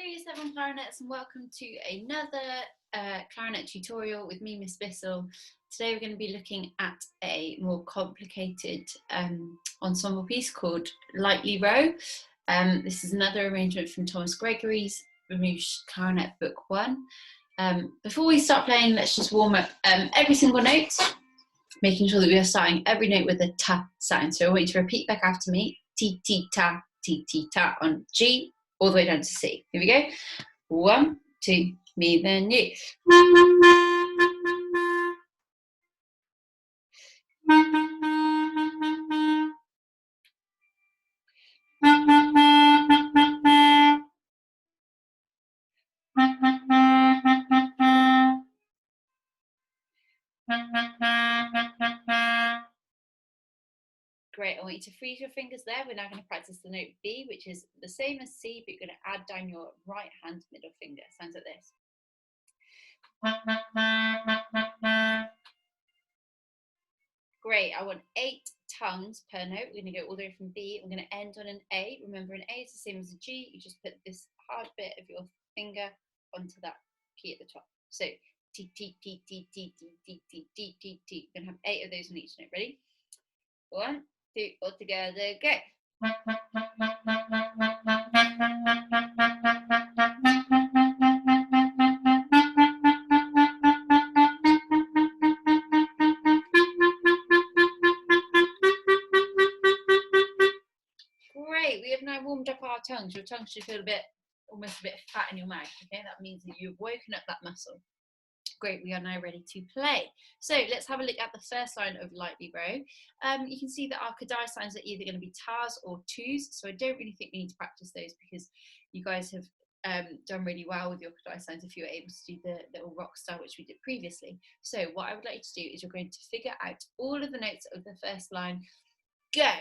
Year 7 clarinets, and welcome to another clarinet tutorial with me, Miss Bissell. Today we're going to be looking at a more complicated ensemble piece called Lightly Row. This is another arrangement from Thomas Gregory's Ramouche Clarinet Book 1. Before we start playing, let's just warm up every single note, making sure that we are starting every note with a ta sound. So I want you to repeat back after me: ti ti ta on G, all the way down to C. Here we go. 1, 2, me, then you. Great, I want you to freeze your fingers there. We're now going to practice the note B, which is the same as C, but you're going to add down your right hand middle finger. Sounds like this. Great, I want 8 tongues per note. We're going to go all the way from B. We're going to end on an A. Remember, an A is the same as a G. You just put this hard bit of your finger onto that key at the top. So, T, T, T, T, T, T, T, T, T, T, T. We're going to have 8 of those on each note. Ready? 1, 2, all together, go. Great, we have now warmed up our tongues. Your tongue should feel almost a bit fat in your mouth. Okay, that means that you've woken up that muscle. Great, we are now ready to play. So let's have a look at the first line of Lightly Row. You can see that our Kodály signs are either going to be tas or tus, so I don't really think we need to practice those because you guys have done really well with your Kodály signs if you were able to do the little rock star which we did previously. So what I would like you to do is you're going to figure out all of the notes of the first line. Go!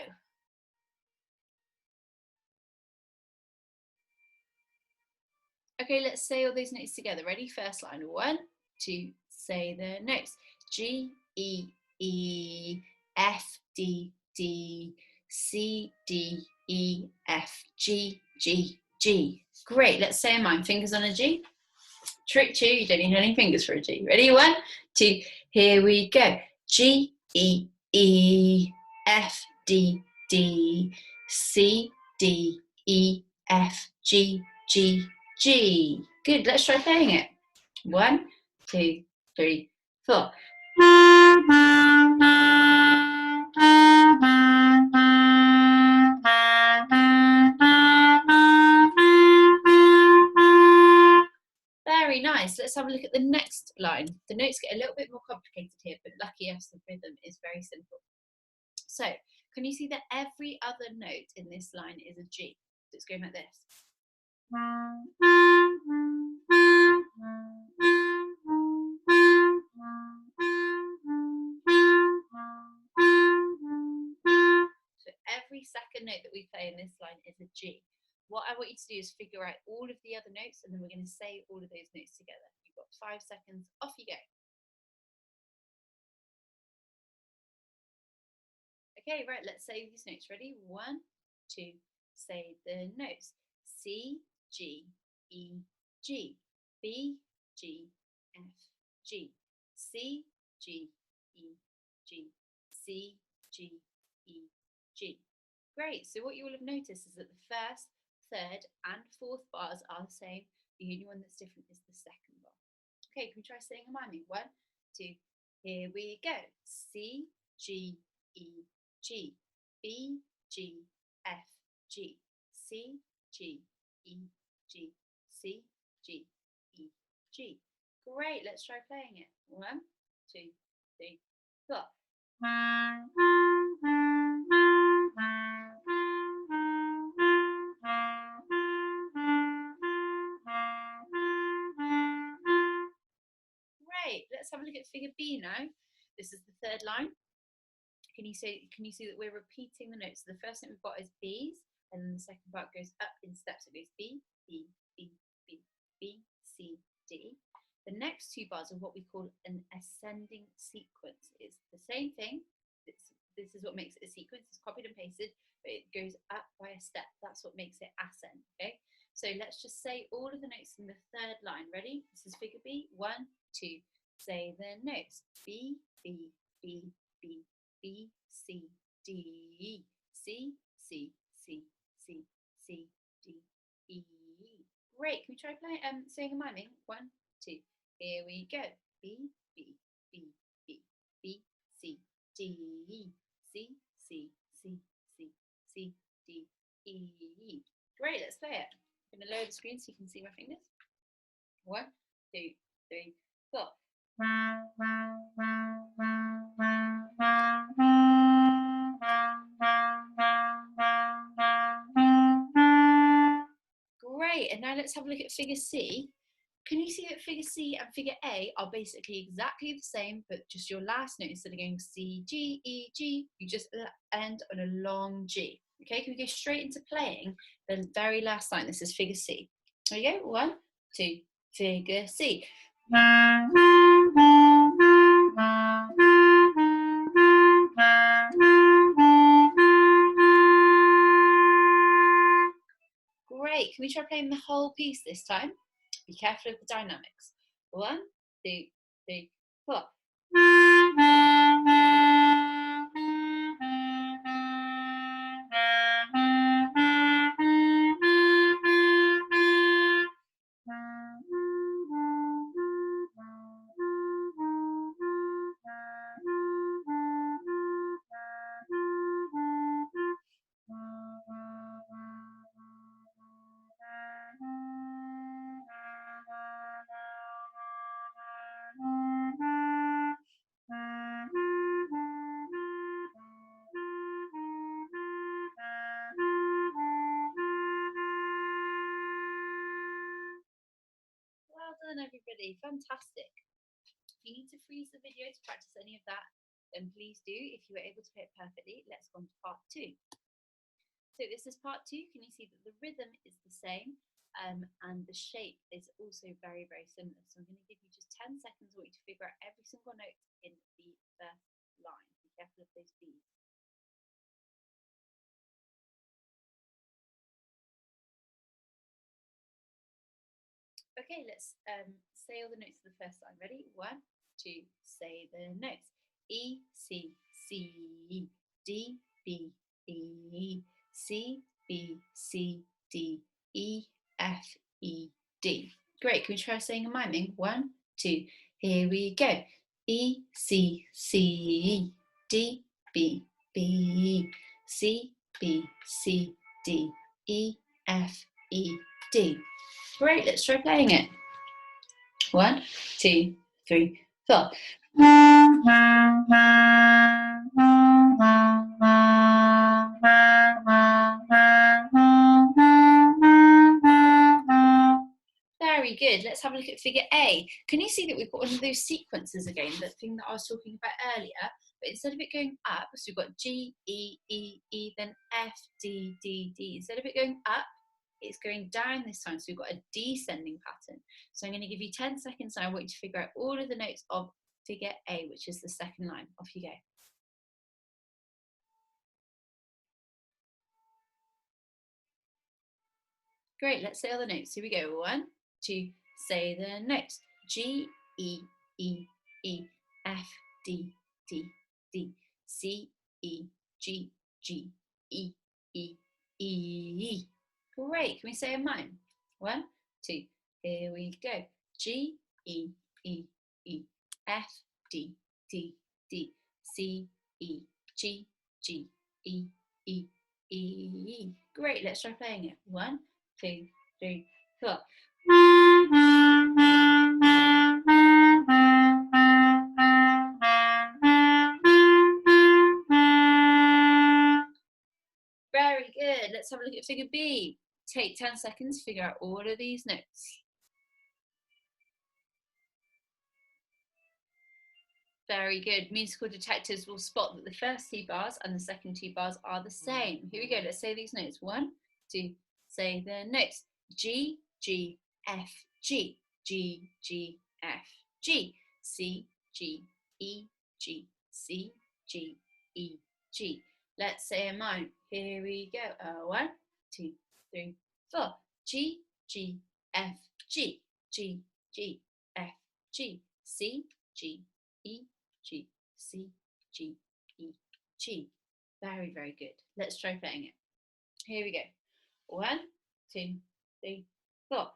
Okay, let's say all those notes together. Ready? First line. 1, 2, say the notes. G, E, E, F, D, D, C, D, E, F, G, G, G. Great, let's say a mime. Fingers on a G. Trick 2, you don't need any fingers for a G. Ready? 1, 2, here we go. G, E, E, F, D, D, C, D, E, F, G, G, G. Good, let's try playing it. 1, 2, 3, 4. Very nice. Let's have a look at the next line. The notes get a little bit more complicated here, but lucky us, the rhythm is very simple. So, can you see that every other note in this line is a G? So it's going like this. So every second note that we play in this line is a G. What I want you to do is figure out all of the other notes, and then we're going to say all of those notes together. You've got 5 seconds. Off you go. Okay, right, let's say these notes. Ready? 1, 2, say the notes. C, G, E, G, B, G, F, G, C, G, E, G, C, G, E, G. Great, so what you will have noticed is that the first, third and fourth bars are the same. The only one that's different is the second bar. Okay, can we try saying a miming? 1, 2, here we go. C, G, E, G, B, G, F, G, C, G, E, G, C, G, E, G. Great, let's try playing it. 1, 2, 3, 4. Great, let's have a look at figure B now. This is the third line. Can you see that we're repeating the notes? So the first note we've got is B's, and then the second part goes up in steps. It goes B, B, B, B, B, C, D. The next 2 bars are what we call an ascending sequence. It's the same thing. This is what makes it a sequence. It's copied and pasted, but it goes up by a step. That's what makes it ascend. Okay. So let's just say all of the notes in the third line. Ready? This is figure B. 1, 2. Say the notes. B, B, B, B, B, C, D, C, C, C, C, C, D, E. Great. Can we try playing saying and miming? 1, 2. Here we go. B, B, B, B, B, C, D, C, C, C, C, C, D, E. Great, let's play it. I'm going to lower the screen so you can see my fingers. 1, 2, 3, 4. Great, and now let's have a look at figure C. Can you see that figure C and figure A are basically exactly the same, but just your last note, instead of going C, G, E, G, you just end on a long G. Okay, can we go straight into playing the very last line? This is figure C. There you go, 1, 2, figure C. Great, can we try playing the whole piece this time? Be careful of the dynamics. 1, 2, 3, 4. Well done, everybody. Fantastic. If you need to freeze the video to practice any of that, then please do. If you were able to play it perfectly, let's go on to part 2. So this is part 2. Can you see that the rhythm is the same and the shape is also very, very similar? So I'm going to give you just 10 seconds for you to figure out every single note in the first line. Be careful of those B's. Okay, let's say all the notes of the first line. Ready? 1, 2, say the notes. E, C, C, D, B, E, C, B, C, D, E, F, E, D. Great, can we try saying and miming? 1, 2, here we go. E, C, C, D, B, B, C, B, C, D, E, F, E, D. Great, let's try playing it. 1, 2, 3, 4. Very good. Let's have a look at figure A. Can you see that we've got one of those sequences again, the thing that I was talking about earlier? But instead of it going up, so we've got G, E, E, E, then F, D, D, D. Instead of it going up, it's going down this time, so we've got a descending pattern. So I'm going to give you 10 seconds now. I want you to figure out all of the notes of figure A, which is the second line. Off you go. Great, let's say all the notes. Here we go. 1, 2, say the notes. G, E, E, E, F, D, D, D, C, E, G, G, E, E, E. Great, can we say in mine? 1, 2, here we go. G, E, E, E, F, D, D, D, C, E, G, G, E, E, E. Great, let's try playing it. 1, 2, 3, 4. Very good. Let's have a look at figure B. Take 10 seconds to figure out all of these notes. Very good. Musical detectives will spot that the first 2 bars and the second 2 bars are the same. Here we go. Let's say these notes. 1, 2, say the notes. G, G, F, G, G, G, F, G, C, G, E, G, C, G, E, G. Let's say a mime. Here we go. 1, 2, 3, 4. G, G, F, G, G, G, F, G, C, G, E, G, C, G, E, G. Very, very good. Let's try playing it. Here we go. 1, 2, 3, 4.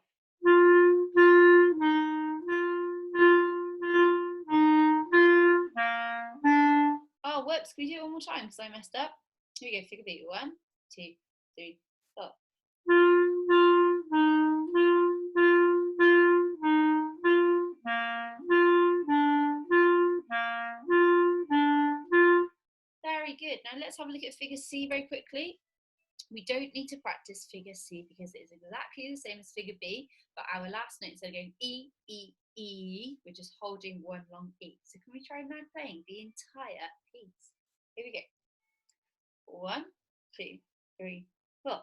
Oh, whoops, can we do it one more time because I messed up? Here we go, figure B. 1, 2, 3, 4. Very good. Now let's have a look at figure C very quickly. We don't need to practice figure C because it is exactly the same as figure B, but our last note, instead of going E, E, E, we're just holding one long E. So can we try now playing the entire piece? Here we go. 1, 2, 3, 4.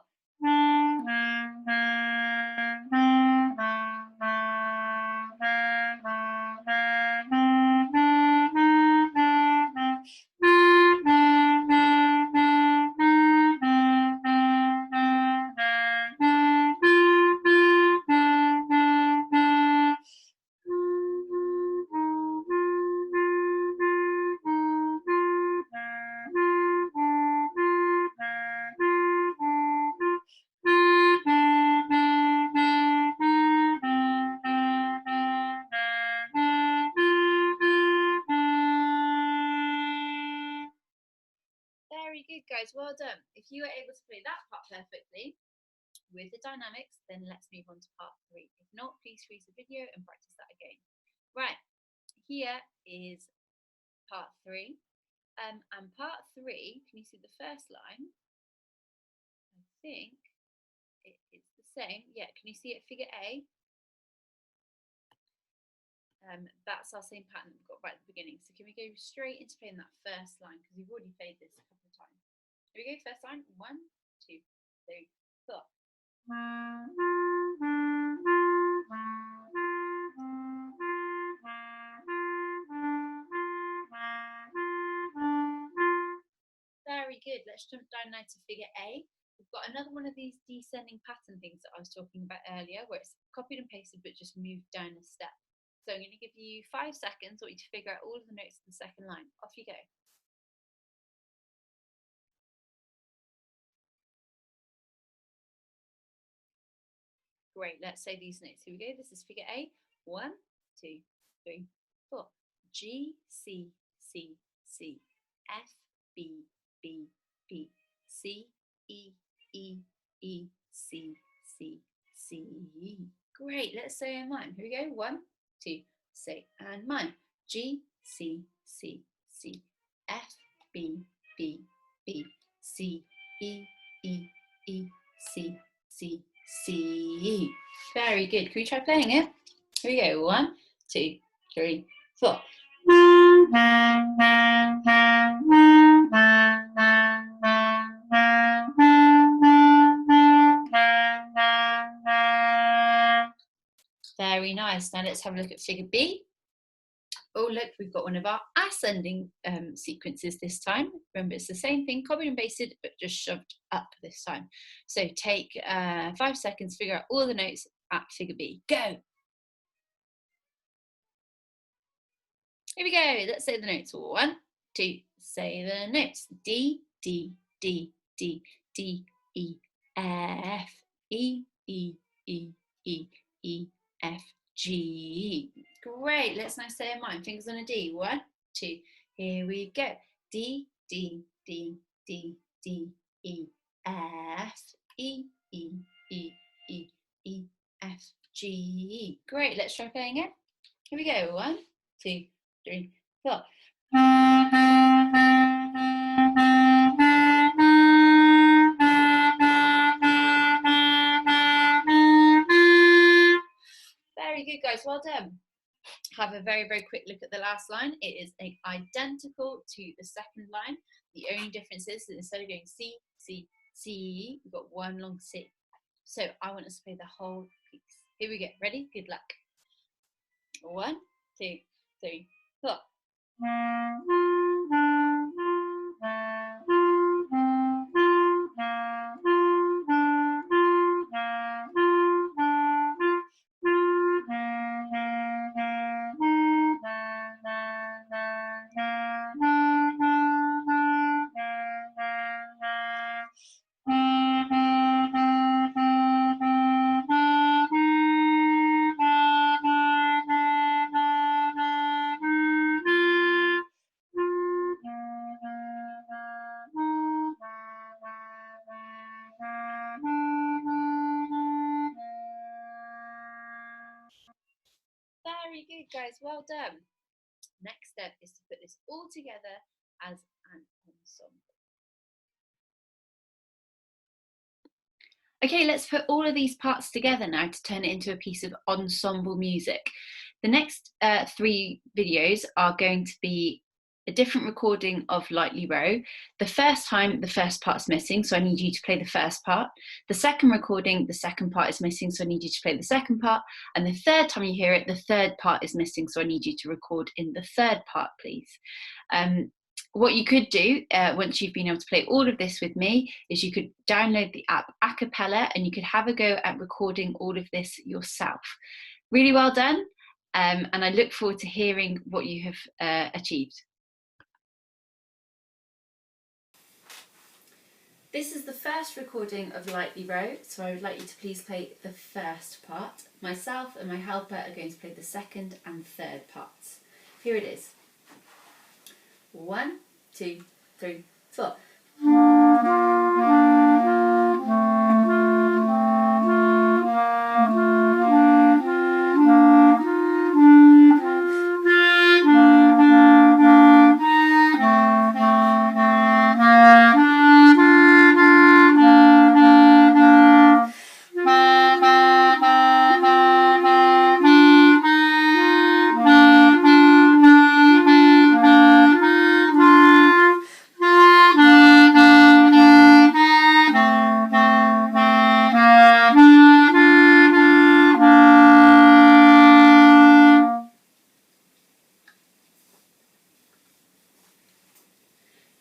Very good, guys. Well done. If you were able to play that part perfectly with the dynamics, then let's move on to part 3. If not, please freeze the video and practice that again. Right, here is part 3. And part 3, can you see the first line? I think it's the same. Yeah, can you see it, figure A? That's our same pattern that we've got right at the beginning. So can we go straight into playing that first line because we've already played this a couple of times. Here we go, first line. 1, 2, 3, 4. Very good. Let's jump down now to figure A. We've got another one of these descending pattern things that I was talking about earlier, where it's copied and pasted but just moved down a step. So I'm going to give you 5 seconds. I want you to figure out all of the notes in the second line. Off you go. Great, let's say these notes. Here we go. This is figure A. 1, 2, 3, 4. G, C, C, C. F, B, B, B. C, E, E, E, C, C, C. Great, let's say in mime. Here we go. 1, 2, say and mime. G, C, C, C. F, B, B, B. C, E, E, E, C, C, C. Very good. Can we try playing it? Here we go. 1, 2, 3, 4. Very nice. Now let's have a look at figure B. Oh, look, we've got one of our ascending sequences this time. Remember, it's the same thing, copied and pasted, but just shoved up this time. So take 5 seconds, figure out all the notes at figure B. Go! Here we go. Let's say the notes. 1, 2, say the notes. D, D, D, D, D, E, F, E, E, E, E, E, F, G. Great. Let's now say a mime. Fingers on a D. 1, 2. Here we go. D, D, D, D, D, E, F, E, E, E, E, E, F, G. Great. Let's try playing it. Here we go. 1, 2, 3, 4. Very good, guys. Well done. Have a very, very quick look at the last line. It is identical to the second line. The only difference is that instead of going C, C, C, we've got one long C. So I want us to play the whole piece. Here we go. Ready? Good luck. 1, 2, 3, 4. Very good, guys. Well done. Next step is to put this all together as an ensemble. Okay, let's put all of these parts together now to turn it into a piece of ensemble music. The next 3 videos are going to be a different recording of Lightly Row. The first time, the first part's missing, so I need you to play the first part. The second recording, the second part is missing, so I need you to play the second part. And the third time you hear it, the third part is missing, so I need you to record in the third part, please. What you could do once you've been able to play all of this with me is you could download the app Acapella and you could have a go at recording all of this yourself. Really well done, and I look forward to hearing what you have achieved. This is the first recording of Lightly Row, so I would like you to please play the first part. Myself and my helper are going to play the second and third parts. Here it is. 1, 2, 3, 4.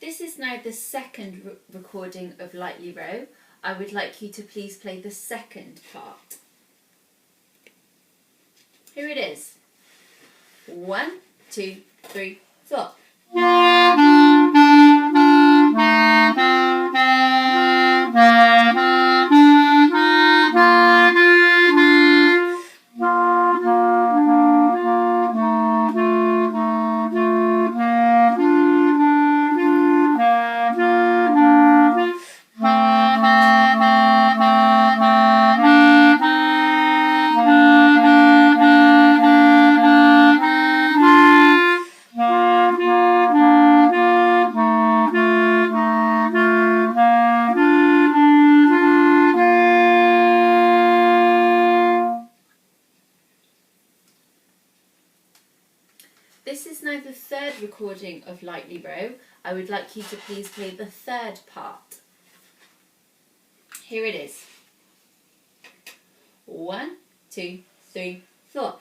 This is now the second recording of Lightly Row. I would like you to please play the second part. Here it is. 1, 2, 3, 4. This is now the third recording of Lightly Row. I would like you to please play the third part. Here it is. 1, 2, 3, 4.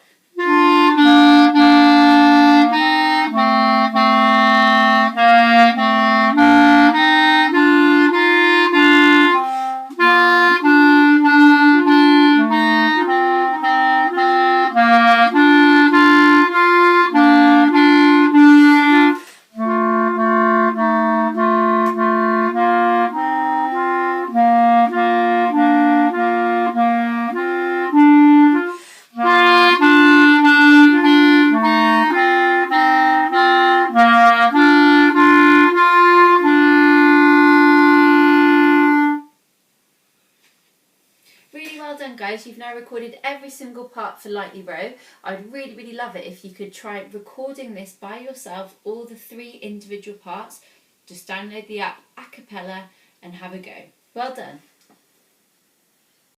Really well done, guys. You've now recorded every single part for Lightly Row. I'd really love it if you could try recording this by yourself, all the 3 individual parts. Just download the app Acapella and have a go. Well done.